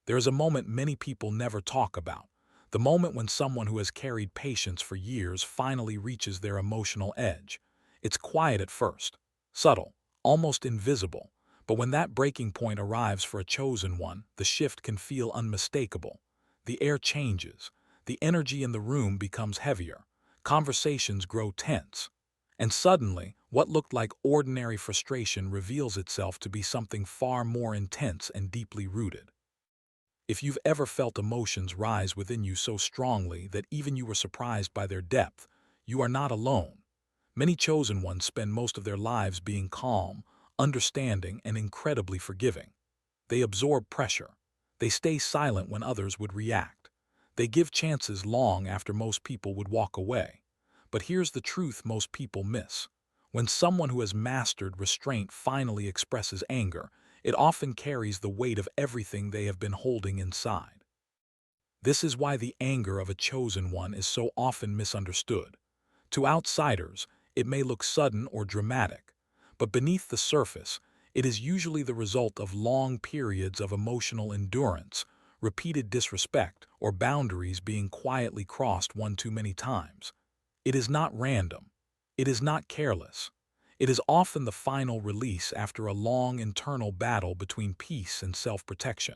There is a moment many people never talk about, the moment when someone who has carried patience for years finally reaches their emotional edge. It's quiet at first, subtle, almost invisible, but when that breaking point arrives for a chosen one, the shift can feel unmistakable. The air changes, the energy in the room becomes heavier, conversations grow tense, and suddenly, what looked like ordinary frustration reveals itself to be something far more intense and deeply rooted. If you've ever felt emotions rise within you so strongly that even you were surprised by their depth, you are not alone. Many chosen ones spend most of their lives being calm, understanding, and incredibly forgiving. They absorb pressure. They stay silent when others would react. They give chances long after most people would walk away. But here's the truth most people miss. When someone who has mastered restraint finally expresses anger, it often carries the weight of everything they have been holding inside. This is why the anger of a chosen one is so often misunderstood. To outsiders, it may look sudden or dramatic, but beneath the surface, it is usually the result of long periods of emotional endurance, repeated disrespect, or boundaries being quietly crossed one too many times. It is not random. It is not careless. It is often the final release after a long internal battle between peace and self-protection.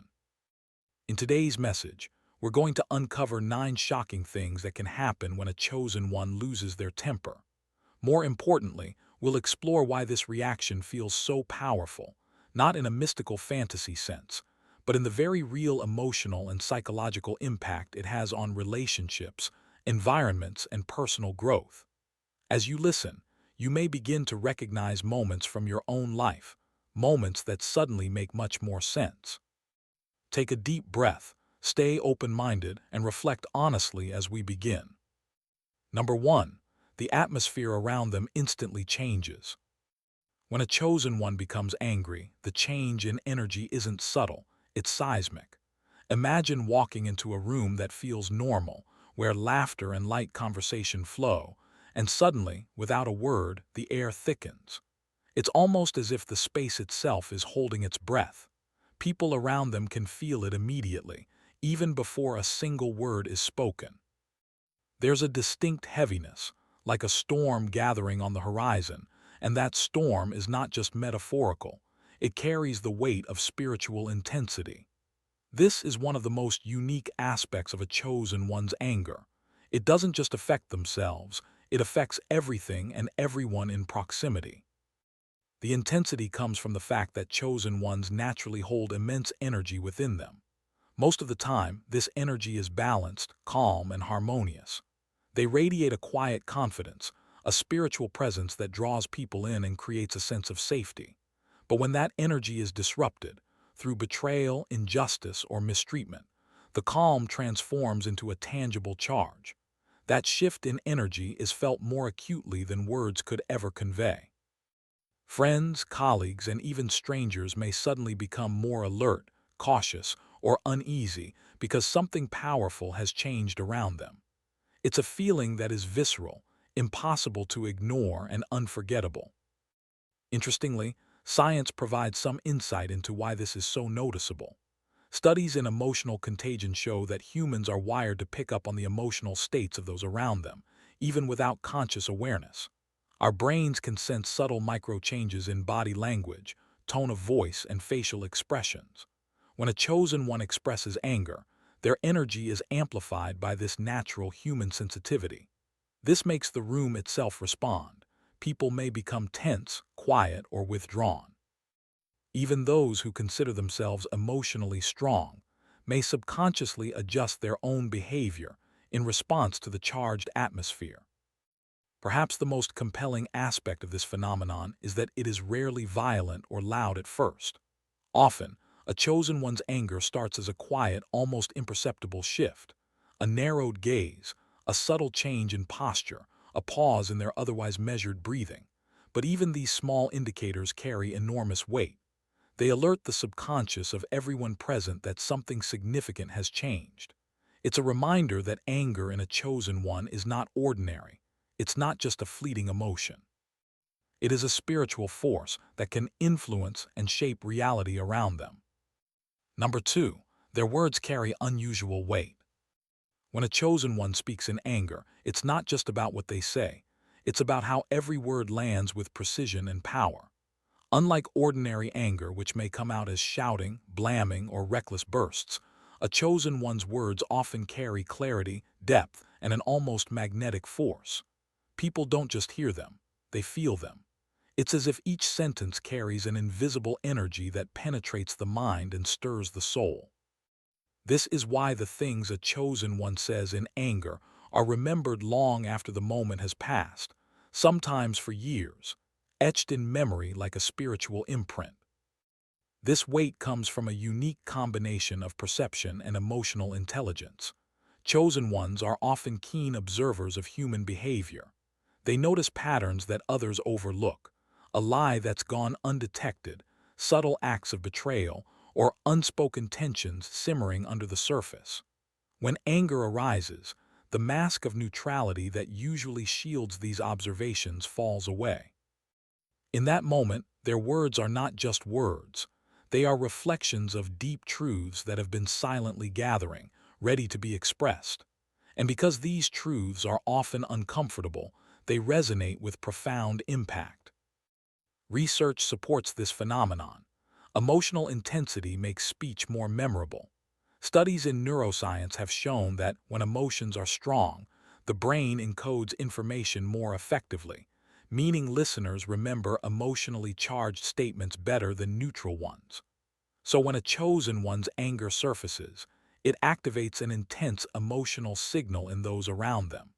In today's message, we're going to uncover 9 shocking things that can happen when a chosen one loses their temper. More importantly, we'll explore why this reaction feels so powerful, not in a mystical fantasy sense, but in the very real emotional and psychological impact it has on relationships, environments, and personal growth. As you listen, you may begin to recognize moments from your own life, moments that suddenly make much more sense. Take a deep breath, stay open-minded, and reflect honestly as we begin. Number 1. The atmosphere around them instantly changes. When a chosen one becomes angry, the change in energy isn't subtle, it's seismic. Imagine walking into a room that feels normal, where laughter and light conversation flow, and suddenly, without a word, the air thickens. It's almost as if the space itself is holding its breath. People around them can feel it immediately, even before a single word is spoken. There's a distinct heaviness, like a storm gathering on the horizon, and that storm is not just metaphorical. It carries the weight of spiritual intensity. This is one of the most unique aspects of a chosen one's anger. It doesn't just affect themselves, it affects everything and everyone in proximity. The intensity comes from the fact that chosen ones naturally hold immense energy within them. Most of the time, this energy is balanced, calm, and harmonious. They radiate a quiet confidence, a spiritual presence that draws people in and creates a sense of safety. But when that energy is disrupted, through betrayal, injustice, or mistreatment, the calm transforms into a tangible charge. That shift in energy is felt more acutely than words could ever convey. Friends, colleagues, and even strangers may suddenly become more alert, cautious, or uneasy because something powerful has changed around them. It's a feeling that is visceral, impossible to ignore, and unforgettable. Interestingly, science provides some insight into why this is so noticeable. Studies in emotional contagion show that humans are wired to pick up on the emotional states of those around them, even without conscious awareness. Our brains can sense subtle micro-changes in body language, tone of voice, and facial expressions. When a chosen one expresses anger, their energy is amplified by this natural human sensitivity. This makes the room itself respond. People may become tense, quiet, or withdrawn. Even those who consider themselves emotionally strong may subconsciously adjust their own behavior in response to the charged atmosphere. Perhaps the most compelling aspect of this phenomenon is that it is rarely violent or loud at first. Often, a chosen one's anger starts as a quiet, almost imperceptible shift, a narrowed gaze, a subtle change in posture, a pause in their otherwise measured breathing. But even these small indicators carry enormous weight. They alert the subconscious of everyone present that something significant has changed. It's a reminder that anger in a chosen one is not ordinary. It's not just a fleeting emotion. It is a spiritual force that can influence and shape reality around them. Number 2. Their words carry unusual weight. When a chosen one speaks in anger, it's not just about what they say. It's about how every word lands with precision and power. Unlike ordinary anger, which may come out as shouting, blaming, or reckless bursts, a chosen one's words often carry clarity, depth, and an almost magnetic force. People don't just hear them, they feel them. It's as if each sentence carries an invisible energy that penetrates the mind and stirs the soul. This is why the things a chosen one says in anger are remembered long after the moment has passed, sometimes for years, etched in memory like a spiritual imprint. This weight comes from a unique combination of perception and emotional intelligence. Chosen ones are often keen observers of human behavior. They notice patterns that others overlook, a lie that's gone undetected, subtle acts of betrayal, or unspoken tensions simmering under the surface. When anger arises, the mask of neutrality that usually shields these observations falls away. In that moment, their words are not just words. They are reflections of deep truths that have been silently gathering, ready to be expressed. And because these truths are often uncomfortable, they resonate with profound impact. Research supports this phenomenon. Emotional intensity makes speech more memorable. Studies in neuroscience have shown that when emotions are strong, the brain encodes information more effectively, meaning listeners remember emotionally charged statements better than neutral ones. So when a chosen one's anger surfaces, it activates an intense emotional signal in those around them.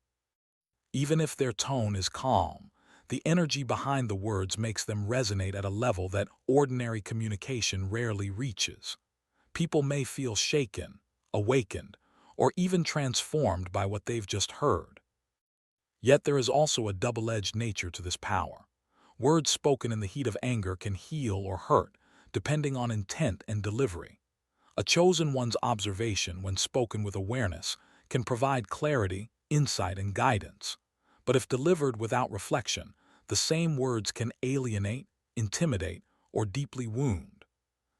Even if their tone is calm, the energy behind the words makes them resonate at a level that ordinary communication rarely reaches. People may feel shaken, awakened, or even transformed by what they've just heard. Yet there is also a double-edged nature to this power. Words spoken in the heat of anger can heal or hurt, depending on intent and delivery. A chosen one's observation, when spoken with awareness, can provide clarity, insight, and guidance. But if delivered without reflection, the same words can alienate, intimidate, or deeply wound.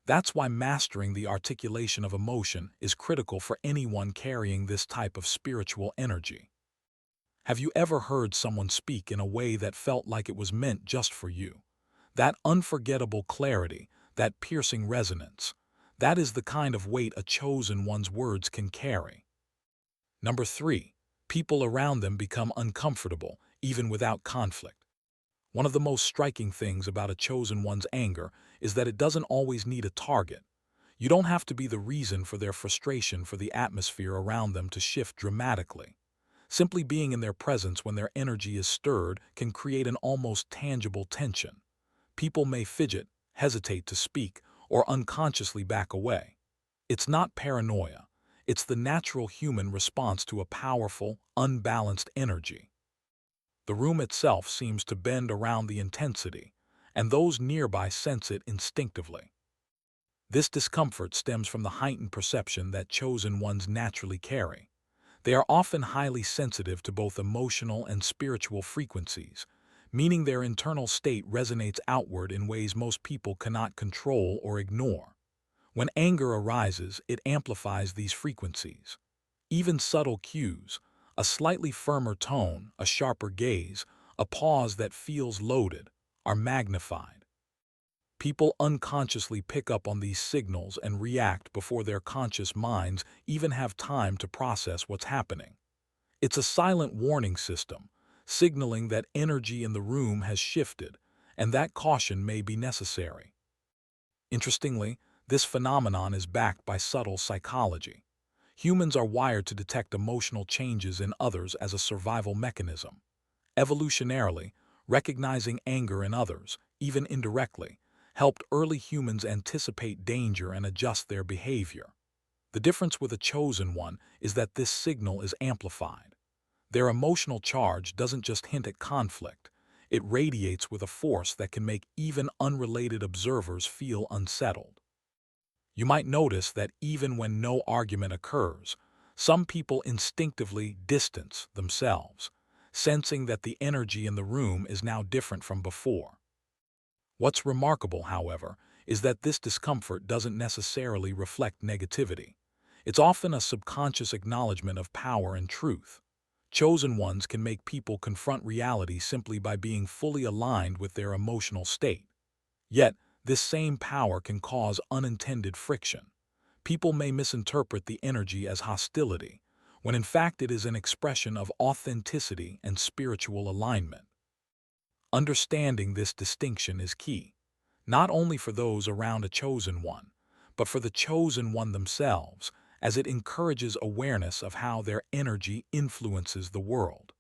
That's why mastering the articulation of emotion is critical for anyone carrying this type of spiritual energy. Have you ever heard someone speak in a way that felt like it was meant just for you? That unforgettable clarity, that piercing resonance, that is the kind of weight a chosen one's words can carry. Number 3. People around them become uncomfortable, even without conflict. One of the most striking things about a chosen one's anger is that it doesn't always need a target. You don't have to be the reason for their frustration for the atmosphere around them to shift dramatically. Simply being in their presence when their energy is stirred can create an almost tangible tension. People may fidget, hesitate to speak, or unconsciously back away. It's not paranoia. It's the natural human response to a powerful, unbalanced energy. The room itself seems to bend around the intensity, and those nearby sense it instinctively. This discomfort stems from the heightened perception that chosen ones naturally carry. They are often highly sensitive to both emotional and spiritual frequencies, meaning their internal state resonates outward in ways most people cannot control or ignore. When anger arises, it amplifies these frequencies. Even subtle cues, a slightly firmer tone, a sharper gaze, a pause that feels loaded, are magnified. People unconsciously pick up on these signals and react before their conscious minds even have time to process what's happening. It's a silent warning system, signaling that energy in the room has shifted and that caution may be necessary. Interestingly, this phenomenon is backed by subtle psychology. Humans are wired to detect emotional changes in others as a survival mechanism. Evolutionarily, recognizing anger in others, even indirectly, helped early humans anticipate danger and adjust their behavior. The difference with a chosen one is that this signal is amplified. Their emotional charge doesn't just hint at conflict, it radiates with a force that can make even unrelated observers feel unsettled. You might notice that even when no argument occurs, some people instinctively distance themselves, sensing that the energy in the room is now different from before. What's remarkable, however, is that this discomfort doesn't necessarily reflect negativity. It's often a subconscious acknowledgement of power and truth. Chosen ones can make people confront reality simply by being fully aligned with their emotional state. Yet, this same power can cause unintended friction. People may misinterpret the energy as hostility, when in fact it is an expression of authenticity and spiritual alignment. Understanding this distinction is key, not only for those around a chosen one, but for the chosen one themselves, as it encourages awareness of how their energy influences the world.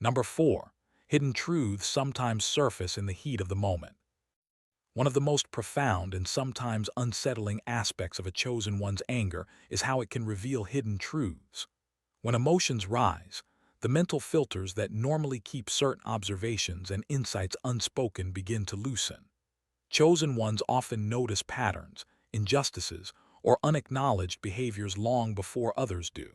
Number 4. Hidden truths sometimes surface in the heat of the moment. One of the most profound and sometimes unsettling aspects of a chosen one's anger is how it can reveal hidden truths. When emotions rise, the mental filters that normally keep certain observations and insights unspoken begin to loosen. Chosen ones often notice patterns, injustices, or unacknowledged behaviors long before others do.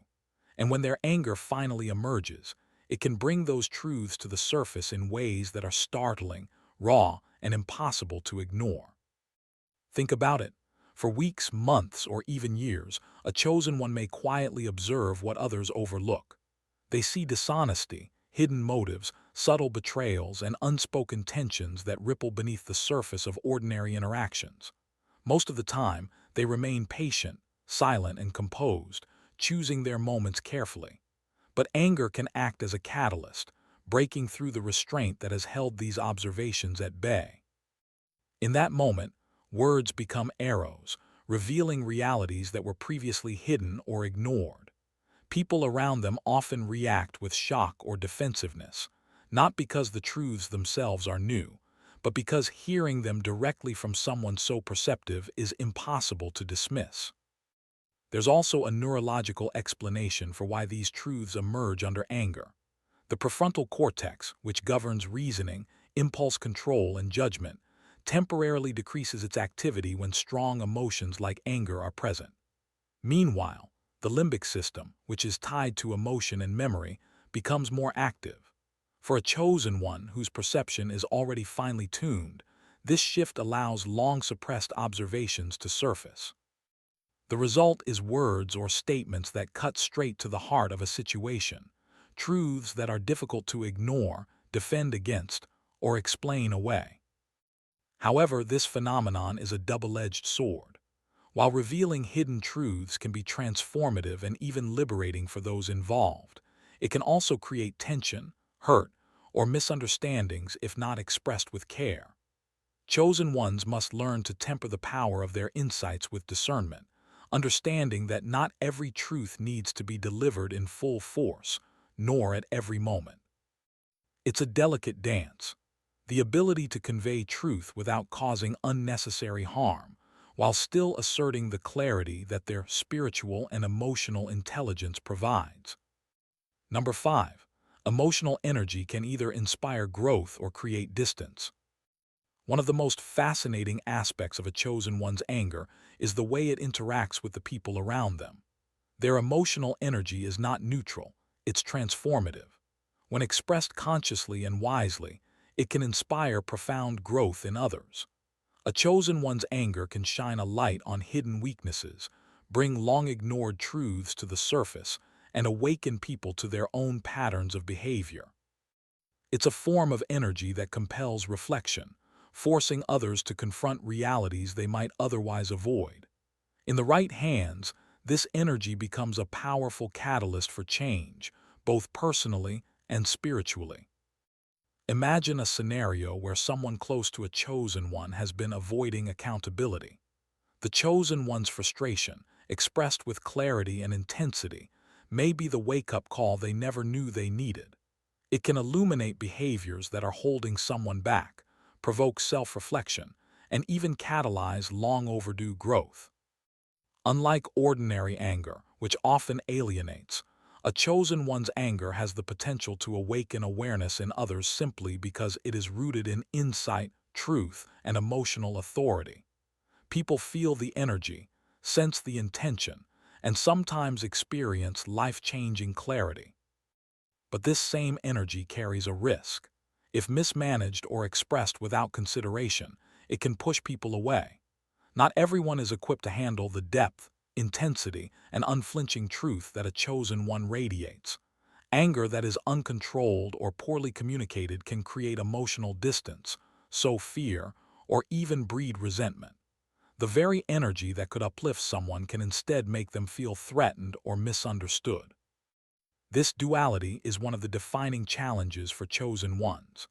And when their anger finally emerges, it can bring those truths to the surface in ways that are startling, raw, and impossible to ignore. Think about it. For weeks, months, or even years, a chosen one may quietly observe what others overlook. They see dishonesty, hidden motives, subtle betrayals, and unspoken tensions that ripple beneath the surface of ordinary interactions. Most of the time, they remain patient, silent, and composed, choosing their moments carefully. But anger can act as a catalyst, breaking through the restraint that has held these observations at bay. In that moment, words become arrows, revealing realities that were previously hidden or ignored. People around them often react with shock or defensiveness, not because the truths themselves are new, but because hearing them directly from someone so perceptive is impossible to dismiss. There's also a neurological explanation for why these truths emerge under anger. The prefrontal cortex, which governs reasoning, impulse control, and judgment, temporarily decreases its activity when strong emotions like anger are present. Meanwhile, the limbic system, which is tied to emotion and memory, becomes more active. For a chosen one whose perception is already finely tuned, this shift allows long-suppressed observations to surface. The result is words or statements that cut straight to the heart of a situation, truths that are difficult to ignore, defend against, or explain away. However, this phenomenon is a double-edged sword. While revealing hidden truths can be transformative and even liberating for those involved, it can also create tension, hurt, or misunderstandings if not expressed with care. Chosen ones must learn to temper the power of their insights with discernment, understanding that not every truth needs to be delivered in full force, nor at every moment. It's a delicate dance, the ability to convey truth without causing unnecessary harm, while still asserting the clarity that their spiritual and emotional intelligence provides. Number 5. Emotional energy can either inspire growth or create distance. One of the most fascinating aspects of a chosen one's anger is the way it interacts with the people around them. Their emotional energy is not neutral, it's transformative. When expressed consciously and wisely, it can inspire profound growth in others. A chosen one's anger can shine a light on hidden weaknesses, bring long-ignored truths to the surface, and awaken people to their own patterns of behavior. It's a form of energy that compels reflection, forcing others to confront realities they might otherwise avoid. In the right hands, this energy becomes a powerful catalyst for change, both personally and spiritually. Imagine a scenario where someone close to a chosen one has been avoiding accountability. The chosen one's frustration, expressed with clarity and intensity, may be the wake-up call they never knew they needed. It can illuminate behaviors that are holding someone back, provoke self-reflection, and even catalyze long-overdue growth. Unlike ordinary anger, which often alienates, a chosen one's anger has the potential to awaken awareness in others simply because it is rooted in insight, truth, and emotional authority. People feel the energy, sense the intention, and sometimes experience life-changing clarity. But this same energy carries a risk. If mismanaged or expressed without consideration, it can push people away. Not everyone is equipped to handle the depth, intensity, and unflinching truth that a chosen one radiates. Anger that is uncontrolled or poorly communicated can create emotional distance, sow fear, or even breed resentment. The very energy that could uplift someone can instead make them feel threatened or misunderstood. This duality is one of the defining challenges for chosen ones.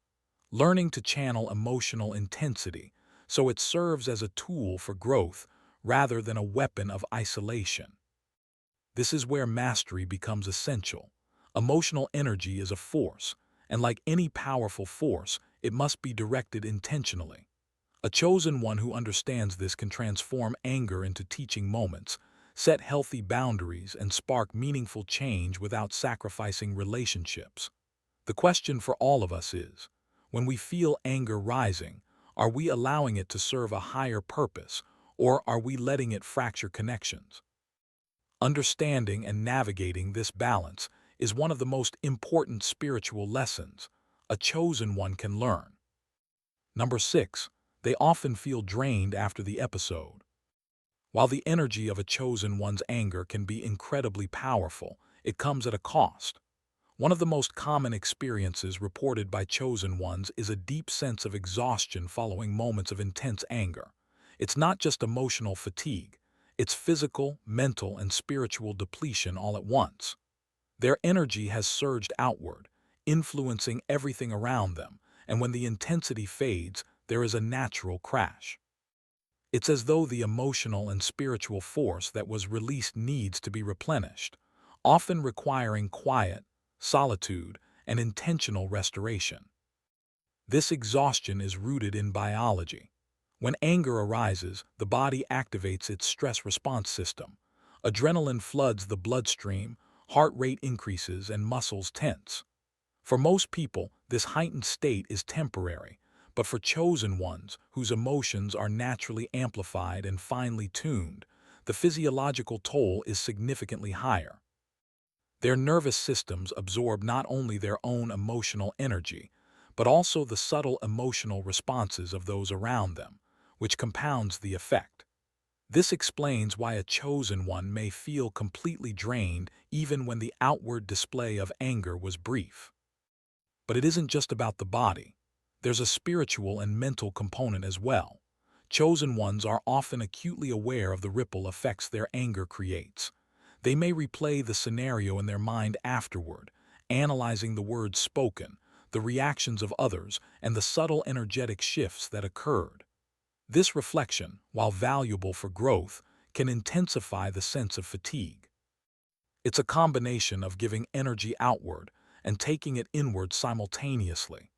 Learning to channel emotional intensity so it serves as a tool for growth rather than a weapon of isolation. This is where mastery becomes essential. Emotional energy is a force, and like any powerful force, it must be directed intentionally. A chosen one who understands this can transform anger into teaching moments, set healthy boundaries, and spark meaningful change without sacrificing relationships. The question for all of us is, when we feel anger rising, are we allowing it to serve a higher purpose, or are we letting it fracture connections? Understanding and navigating this balance is one of the most important spiritual lessons a chosen one can learn. Number 6. They often feel drained after the episode. While the energy of a chosen one's anger can be incredibly powerful, it comes at a cost. One of the most common experiences reported by chosen ones is a deep sense of exhaustion following moments of intense anger. It's not just emotional fatigue, it's physical, mental, and spiritual depletion all at once. Their energy has surged outward, influencing everything around them, and when the intensity fades, there is a natural crash. It's as though the emotional and spiritual force that was released needs to be replenished, often requiring quiet, solitude, and intentional restoration. This exhaustion is rooted in biology. When anger arises, the body activates its stress response system. Adrenaline floods the bloodstream, heart rate increases, and muscles tense. For most people, this heightened state is temporary, but for chosen ones, whose emotions are naturally amplified and finely tuned, the physiological toll is significantly higher. Their nervous systems absorb not only their own emotional energy, but also the subtle emotional responses of those around them, which compounds the effect. This explains why a chosen one may feel completely drained even when the outward display of anger was brief. But it isn't just about the body. There's a spiritual and mental component as well. Chosen ones are often acutely aware of the ripple effects their anger creates. They may replay the scenario in their mind afterward, analyzing the words spoken, the reactions of others, and the subtle energetic shifts that occurred. This reflection, while valuable for growth, can intensify the sense of fatigue. It's a combination of giving energy outward and taking it inward simultaneously,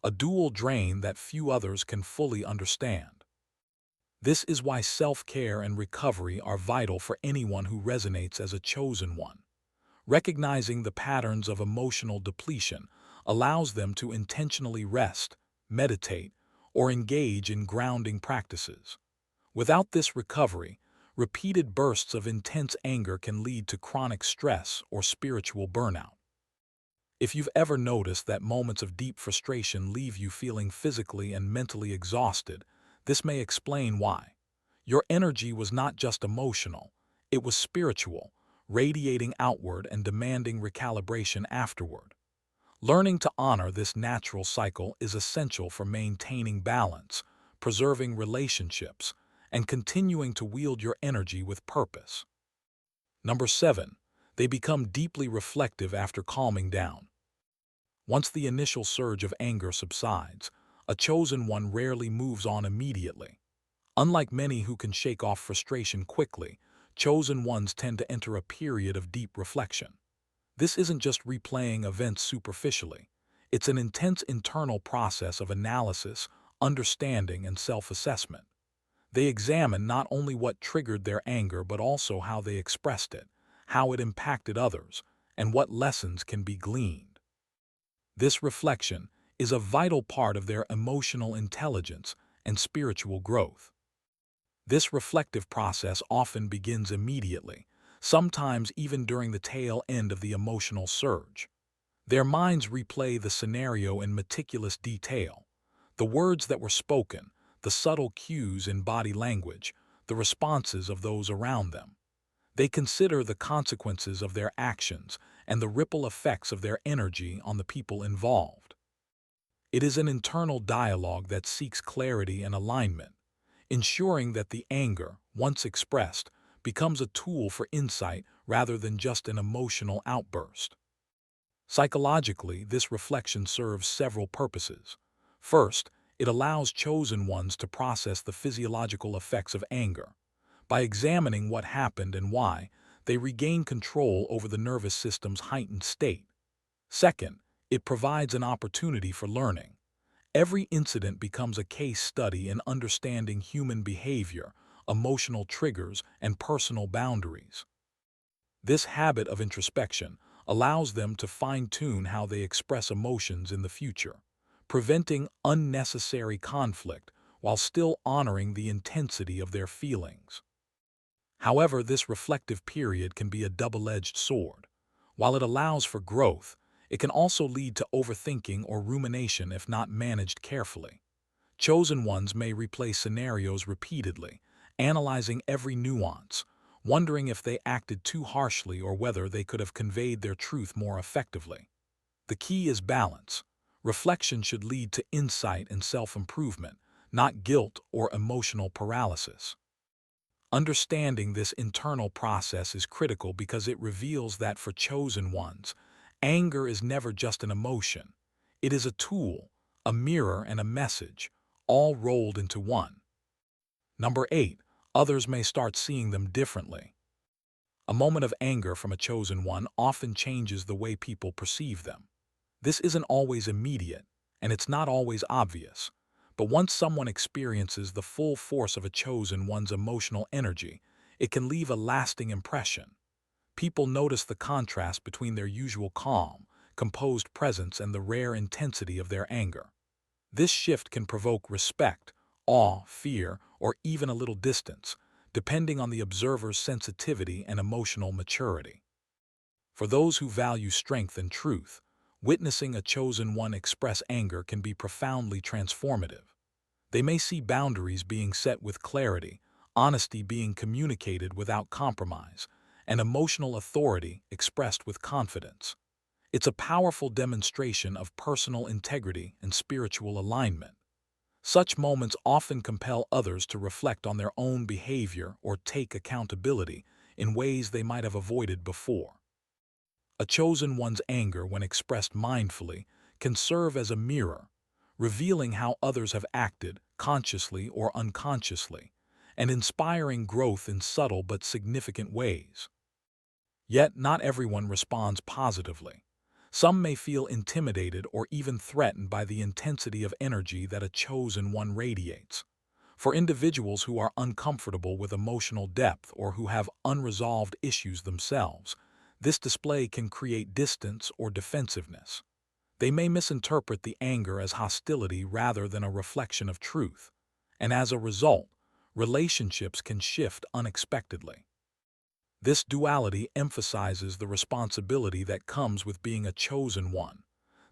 a dual drain that few others can fully understand. This is why self-care and recovery are vital for anyone who resonates as a chosen one. Recognizing the patterns of emotional depletion allows them to intentionally rest, meditate, or engage in grounding practices. Without this recovery, repeated bursts of intense anger can lead to chronic stress or spiritual burnout. If you've ever noticed that moments of deep frustration leave you feeling physically and mentally exhausted, this may explain why. Your energy was not just emotional, it was spiritual, radiating outward and demanding recalibration afterward. Learning to honor this natural cycle is essential for maintaining balance, preserving relationships, and continuing to wield your energy with purpose. Number 7. They become deeply reflective after calming down. Once the initial surge of anger subsides, a chosen one rarely moves on immediately. Unlike many who can shake off frustration quickly, chosen ones tend to enter a period of deep reflection. This isn't just replaying events superficially. It's an intense internal process of analysis, understanding, and self-assessment. They examine not only what triggered their anger but also how they expressed it, how it impacted others, and what lessons can be gleaned. This reflection is a vital part of their emotional intelligence and spiritual growth. This reflective process often begins immediately, sometimes even during the tail end of the emotional surge. Their minds replay the scenario in meticulous detail. The words that were spoken, the subtle cues in body language, the responses of those around them. They consider the consequences of their actions and the ripple effects of their energy on the people involved. It is an internal dialogue that seeks clarity and alignment, ensuring that the anger, once expressed, becomes a tool for insight rather than just an emotional outburst. Psychologically, this reflection serves several purposes. First, it allows chosen ones to process the physiological effects of anger. By examining what happened and why, they regain control over the nervous system's heightened state. Second, it provides an opportunity for learning. Every incident becomes a case study in understanding human behavior, emotional triggers, and personal boundaries. This habit of introspection allows them to fine-tune how they express emotions in the future, preventing unnecessary conflict while still honoring the intensity of their feelings. However, this reflective period can be a double-edged sword. While it allows for growth, it can also lead to overthinking or rumination if not managed carefully. Chosen ones may replay scenarios repeatedly, analyzing every nuance, wondering if they acted too harshly or whether they could have conveyed their truth more effectively. The key is balance. Reflection should lead to insight and self-improvement, not guilt or emotional paralysis. Understanding this internal process is critical because it reveals that for chosen ones, anger is never just an emotion. It is a tool, a mirror, and a message, all rolled into one. Number 8. Others may start seeing them differently. A moment of anger from a chosen one often changes the way people perceive them. This isn't always immediate, and it's not always obvious. But once someone experiences the full force of a chosen one's emotional energy, it can leave a lasting impression. People notice the contrast between their usual calm, composed presence and the rare intensity of their anger. This shift can provoke respect, awe, fear, or even a little distance, depending on the observer's sensitivity and emotional maturity. For those who value strength and truth, witnessing a chosen one express anger can be profoundly transformative. They may see boundaries being set with clarity, honesty being communicated without compromise, and emotional authority expressed with confidence. It's a powerful demonstration of personal integrity and spiritual alignment. Such moments often compel others to reflect on their own behavior or take accountability in ways they might have avoided before. A chosen one's anger, when expressed mindfully, can serve as a mirror, revealing how others have acted, consciously or unconsciously, and inspiring growth in subtle but significant ways. Yet, not everyone responds positively. Some may feel intimidated or even threatened by the intensity of energy that a chosen one radiates. For individuals who are uncomfortable with emotional depth or who have unresolved issues themselves, this display can create distance or defensiveness. They may misinterpret the anger as hostility rather than a reflection of truth, and as a result, relationships can shift unexpectedly. This duality emphasizes the responsibility that comes with being a chosen one,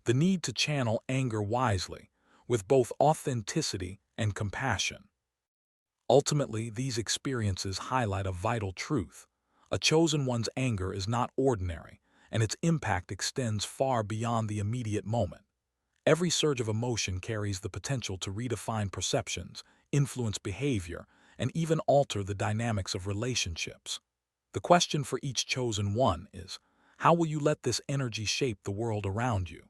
the need to channel anger wisely, with both authenticity and compassion. Ultimately, these experiences highlight a vital truth. A chosen one's anger is not ordinary, and its impact extends far beyond the immediate moment. Every surge of emotion carries the potential to redefine perceptions, influence behavior, and even alter the dynamics of relationships. The question for each chosen one is, how will you let this energy shape the world around you?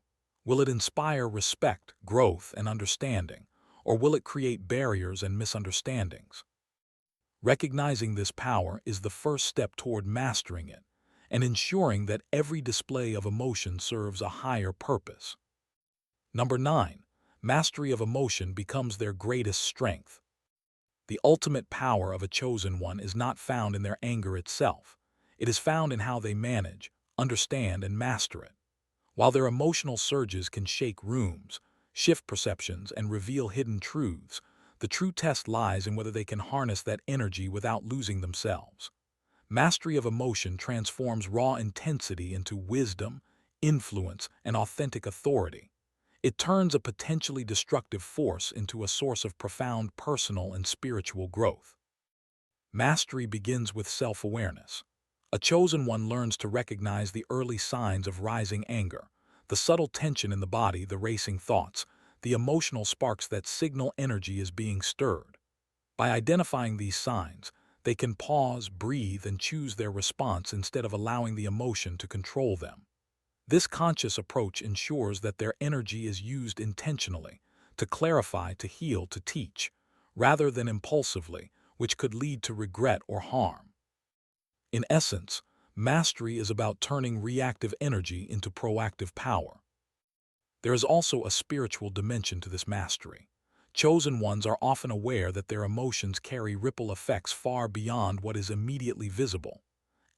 Will it inspire respect, growth, and understanding, or will it create barriers and misunderstandings? Recognizing this power is the first step toward mastering it and ensuring that every display of emotion serves a higher purpose. Number 9. Mastery of emotion becomes their greatest strength. The ultimate power of a chosen one is not found in their anger itself. It is found in how they manage, understand, and master it. While their emotional surges can shake rooms, shift perceptions, and reveal hidden truths, the true test lies in whether they can harness that energy without losing themselves. Mastery of emotion transforms raw intensity into wisdom, influence, and authentic authority. It turns a potentially destructive force into a source of profound personal and spiritual growth. Mastery begins with self-awareness. A chosen one learns to recognize the early signs of rising anger, the subtle tension in the body, the racing thoughts, the emotional sparks that signal energy is being stirred. By identifying these signs, they can pause, breathe, and choose their response instead of allowing the emotion to control them. This conscious approach ensures that their energy is used intentionally, to clarify, to heal, to teach, rather than impulsively, which could lead to regret or harm. In essence, mastery is about turning reactive energy into proactive power. There is also a spiritual dimension to this mastery. Chosen ones are often aware that their emotions carry ripple effects far beyond what is immediately visible.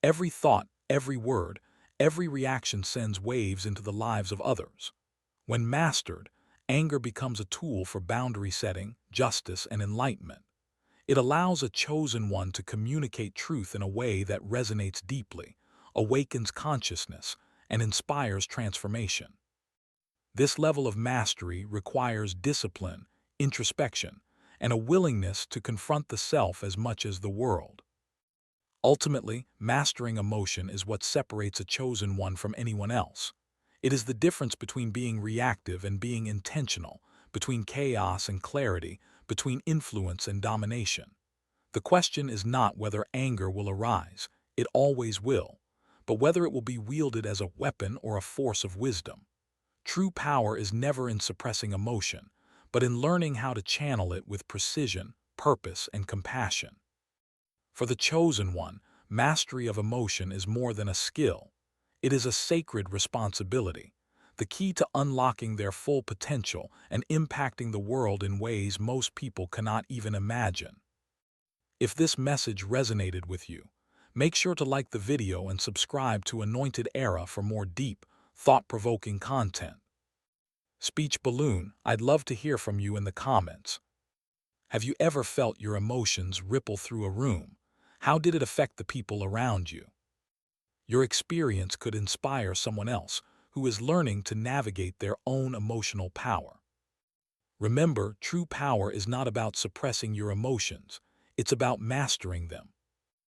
Every thought, every word, every reaction sends waves into the lives of others. When mastered, anger becomes a tool for boundary setting, justice, and enlightenment. It allows a chosen one to communicate truth in a way that resonates deeply, awakens consciousness, and inspires transformation. This level of mastery requires discipline, introspection, and a willingness to confront the self as much as the world. Ultimately, mastering emotion is what separates a chosen one from anyone else. It is the difference between being reactive and being intentional, between chaos and clarity, between influence and domination. The question is not whether anger will arise, it always will, but whether it will be wielded as a weapon or a force of wisdom. True power is never in suppressing emotion, but in learning how to channel it with precision, purpose, and compassion. For the chosen one, mastery of emotion is more than a skill. It is a sacred responsibility, the key to unlocking their full potential and impacting the world in ways most people cannot even imagine. If this message resonated with you, make sure to like the video and subscribe to Anointed Era for more deep, thought-provoking content. Speech Balloon, I'd love to hear from you in the comments. Have you ever felt your emotions ripple through a room? How did it affect the people around you? Your experience could inspire someone else who is learning to navigate their own emotional power. Remember, true power is not about suppressing your emotions, it's about mastering them.